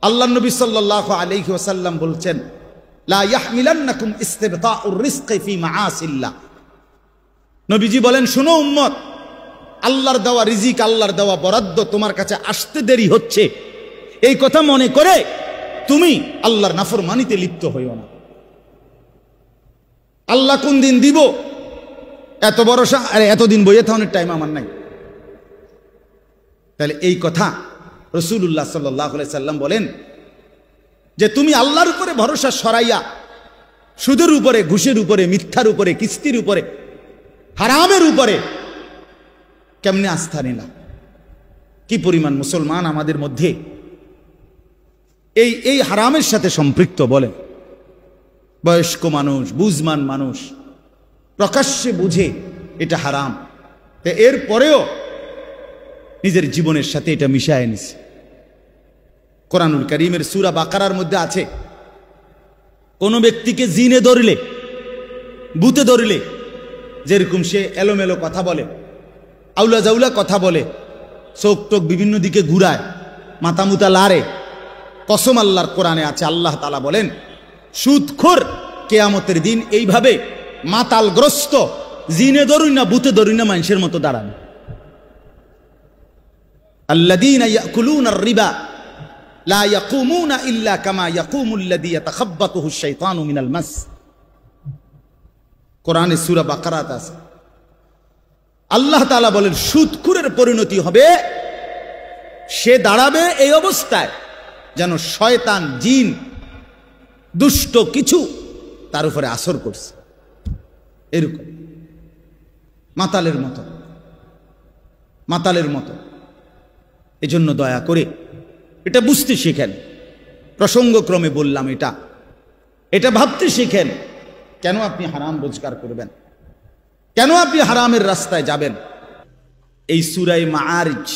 আল্লাহ নবী সাল্লাল্লাহু আলাইহি ওয়াসাল্লাম বলছেন, লা ইয়াহমিলান্নাকুম ইস্তিবতাউর রিজকি ফি মাআসিল্লাহ। নবীজি বলেন, শোনো উম্মত, আল্লাহর দেওয়া রিজিক, আল্লাহর দেওয়া বরাদ্দ তোমার কাছে আসতে দেরি হচ্ছে, এই কথা মনে করে তুমি আল্লাহর নাফরমানিতে লিপ্ত হইও না। আল্লাহ কোন দিন দিব এত ভরসা, আরে এতদিন বইয়ে থাকার টাইম আমার নাই। তাহলে এই কথা রাসূলুল্লাহ সাল্লাল্লাহু আলাইহি সাল্লাম বলেন যে তুমি আল্লাহর উপরে ভরসা সরাইয়া সুদের উপরে, ঘুষের উপরে, মিথ্যার উপরে, কিস্তির উপরে, হারামের উপরে কেমনে আস্থা নিলাম। কি পরিমাণ মুসলমান আমাদের মধ্যে এই হারামের সাথে সম্পৃক্ত বলেন। বয়স্ক মানুষ, বুঝমান মানুষ প্রকাশ্যে বুঝে এটা হারাম, এর পরেও নিজের জীবনের সাথে এটা মিশায় নিছে। কোরআনুল কারীমের সূরা বাকারার মধ্যে আছে, কোন ব্যক্তিকে জিনে ধরলে, ভূতে ধরলে, যেরকম সে এলোমেলো কথা বলে, আউলা জাউলা কথা বলে, চোখ টোক বিভিন্ন দিকে ঘুরায়, মাথা মুতা লাড়ে, কসম আল্লাহর কোরআনে আছে, আল্লাহ তাআলা বলেন সুদখোর কিয়ামতের দিন এইভাবে মাতালগ্রস্ত, জিনে ধরুন না, ভূতে ধরুন না, মানুষের মতো দাঁড়াবে। আল্লাযীনা ইয়াকুলুনার রিবা লা ইয়াকুমুনা ইল্লা কামা ইয়াকুমুল্লাযী ইয়াতাখাব্বাতুহুশ শাইতানু মিনাল মাস। কোরআনে সূরা বাকারাতে আছে, আল্লাহ তাআলা বলেন সুদখোরের পরিণতি হবে, সে দাঁড়াবে এই অবস্থায় যেন শয়তান, জিন, দুষ্ট কিছু তার উপরে আসর করছে, এরকম মাতালের মতো, মাতালের মতো। এজন্য দয়া করে এটা বুঝতে শিখেন। প্রসঙ্গক্রমে বললাম, এটা ভাবতে শিখেন। কেন আপনি হারাম রোজগার করবেন? কেন আপনি হারামের রাস্তায় যাবেন? এই সূরা মাআরিজ